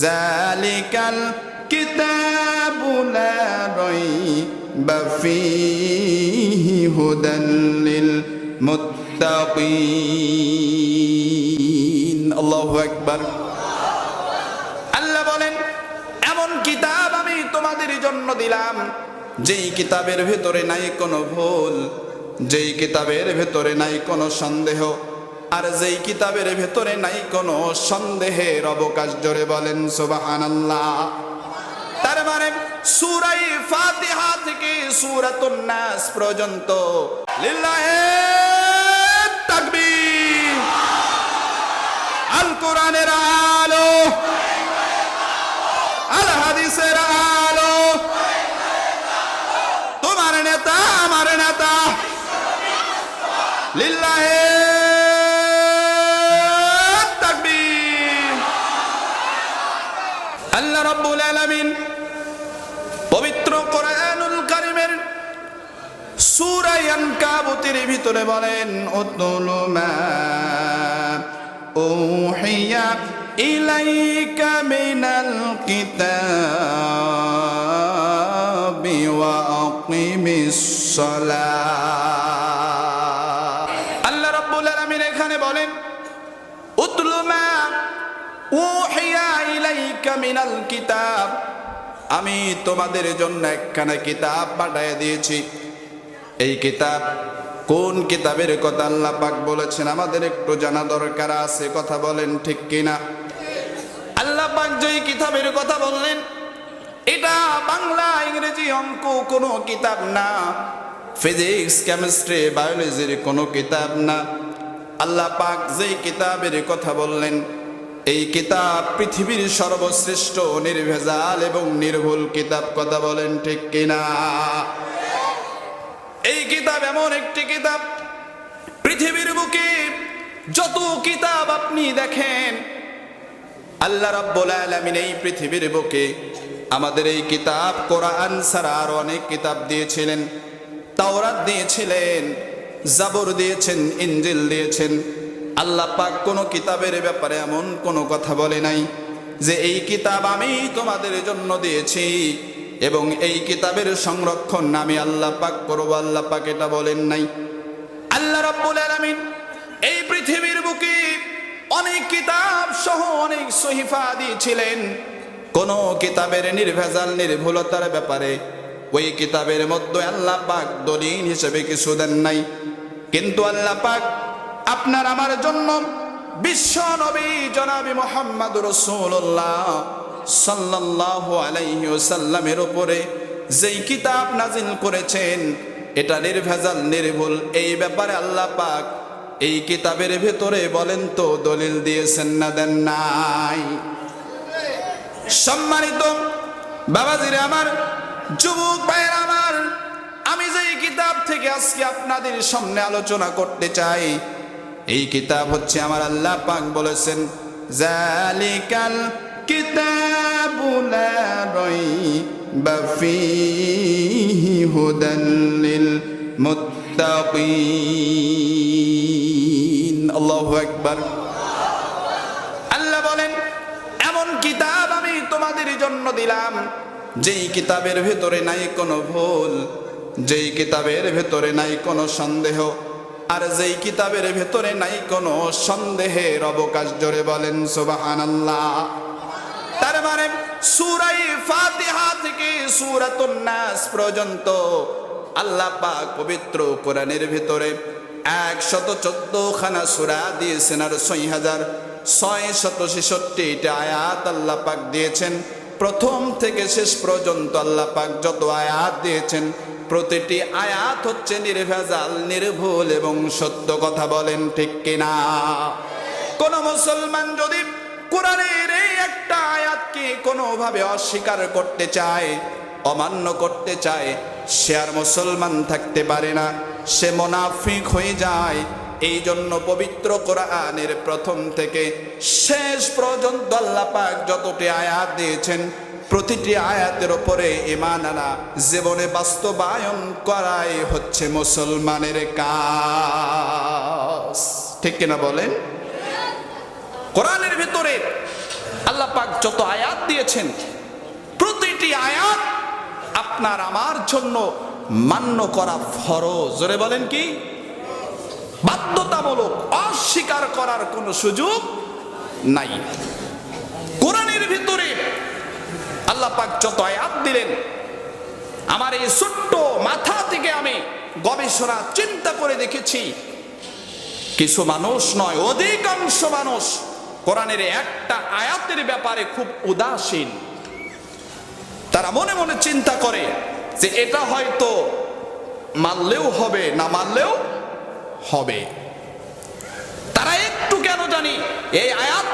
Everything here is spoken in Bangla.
যালিকাল কিতাবু লা রাইবা ফীহি হুদাল লিল মুত্তাকিন। আল্লাহু আকবার। আল্লাহ বলেন, এমন কিতাব আমি তোমাদের জন্য দিলাম যেই কিতাবের ভেতরে নাই কোনো ভুল, যেই কিতাবের ভেতরে নাই কোনো সন্দেহ, আর যেই কিতাবের ভেতরে নাই কোনো সন্দেহের অবকাশ। জোরে বলেন সুবহানাল্লাহ। তার মানে সূরা ফাতিহা থেকে সূরাতুন নাস পর্যন্ত লিল্লাহি তাকবীর, আল কোরআনের আলো, আল হাদিসের আলো, তোমার নেতা আমার নেতা, লিল্লাহি তাকবীর। আল্লাহ রাব্বুল আলামিন পবিত্র কোরআনুল কারীমের সূরা আনকাবুতের ভিতরে বলেন, উতলু মা উহিয়া ইলাইকা মিনাল কিতাবি ওয়া আকিমিস সালাহ। আল্লাহ রাব্বুল আলামিন এখানে বলেন, উতলু মা উহিয়া ইলাইকা মিনাল কিতাব, আমি তোমাদের জন্য একখানা কিতাব পাঠিয়ে দিয়েছি। এই কিতাব কোন কিতাবের কথা আল্লাহ পাক বলেছেন আমাদের একটু জানা দরকার আছে। কথা বলেন ঠিক কিনা? আল্লাহ পাক যে কিতাবের কথা বললেন, এটা বাংলা ইংরেজি অঙ্ক কোনো কিতাব না, ফিজিক্স কেমিস্ট্রি বায়োলজির কোনো কিতাব না। আল্লাহ পাক যে কিতাবের কথা বললেন, এই কিতাব পৃথিবীর সর্বশ্রেষ্ঠ নির্ভেজাল এবং নির্ভুল কিতাব। কথা বলেন ঠিক কিনা? এই কিতাব এমন একটি কিতাব, পৃথিবীর বুকে যত কিতাব আপনি দেখেন, আল্লাহ রাব্বুল আলামিন এই পৃথিবীর বুকে আমাদের এই কিতাব কোরআন ছাড়া আরো অনেক কিতাব দিয়েছিলেন। তাওরাত দিয়েছিলেন, জাবুর দিয়েছেন, ইনজিল দিয়েছেন। আল্লাহ পাক কোন কিতাবের ব্যাপারে এমন কোনো কথা বলে নাই যে এই কিতাব আমি তোমাদের জন্য দিয়েছি এবং এই কিতাবের সংরক্ষণ আমি আল্লাহ পাক করব। আল্লাহ পাক এটা বলেন নাই। আল্লাহ রাব্বুল আলামিন এই পৃথিবীর বুকে অনেক কিতাব সহ অনেক সহিফা দিয়েছিলেন। কোন কিতাবের নির্ভেজাল নির্ভুলতার ব্যাপারে ওই কিতাবের মধ্যে আল্লাহ পাক দলিল হিসেবে কিছু দেন নাই। কিন্তু আল্লাহ পাক আপনার আমার জন্য বিশ্ব নবী জনাবে মুহাম্মদুর রাসূলুল্লাহ সাল্লাল্লাহু আলাইহি ওয়াসাল্লামের উপরে যেই কিতাব নাজিল করেছেন, এটা নির্ভেজাল নির্ভুল। এই ব্যাপারে আল্লাহ পাক এই কিতাবের ভেতরে বলেন তো দলিল দিয়েছেন না দেন নাই? সম্মানিত বাবাজিরা আমার, যুবক ভাইরা আমার, আমি যেই কিতাব থেকে আজকে আপনাদের সামনে আলোচনা করতে চাই, এই কিতাব হচ্ছে আমার আল্লাহ পাক বলেছেন, যালিকাল কিতাবু লা রাইবা ফীহি হুদাল লিল মুত্তাকিন। আল্লাহু আকবার। আল্লাহ বলেন, এমন কিতাব আমি তোমাদের জন্য দিলাম যেই কিতাবের ভেতরে নাই কোনো ভুল, যেই কিতাবের ভেতরে নাই কোনো সন্দেহ, আর যেই কিতাবের ভেতরে নাই কোনো সন্দেহের অবকাশ। জোরে বলেন সুবহানাল্লাহ। তার মানে সূরা ফাতিহা থেকে সূরাতুন নাস পর্যন্ত আল্লাহ পাক পবিত্র কোরআনের ভিতরে 114 খানা সূরা দিয়েছেন, আর 6666টা আয়াত আল্লাহ পাক দিয়েছেন। প্রথম থেকে শেষ পর্যন্ত আল্লাহ পাক যত আয়াত দিয়েছেন, প্রতিটি আয়াত হচ্ছে নির্ভেজাল নির্ভুল এবং সত্য। কথা বলেন ঠিক কিনা? কোন মুসলমান যদি কোরআনের এই একটা আয়াতকে কোনোভাবে অস্বীকার করতে চায়, অমান্য করতে চায়, সে আর মুসলমান থাকতে পারে না, সে মুনাফিক হয়ে যায়। এই জন্য পবিত্র কোরআনের প্রথম থেকে শেষ পর্যন্ত আল্লাহ পাক যতটি আয়াত দিয়েছেন, প্রতিটি আয়াতের উপরে ঈমান আনা, জীবনে বাস্তবায়ন করাই হচ্ছে মুসলমানের কাজ। ঠিক কিনা বলেন? কোরআনের ভিতরে আল্লাহ পাক যত আয়াত দিয়েছেন প্রতিটি আয়াত আপনার আমার জন্য মান্য করা ফরজ। জোরে বলেন কি? বাধ্যতামূলক, অস্বীকার করার কোনো সুযোগ নাই। কোরআনের ভিতরে আল্লাহ পাক যত আয়াত দিলেন, আমার এই ছোট্ট মাথা থেকে আমি গবেষণা চিন্তা করে দেখেছি, কিছু মানুষ নয়, অধিকাংশ মানুষ কোরআনের একটা আয়াতের ব্যাপারে খুব উদাসীন। তারা মনে মনে চিন্তা করে যে এটা হয়তো মানলেও হবে, না মানলেও হবে। তারা একটু কেন জানি এই আয়াত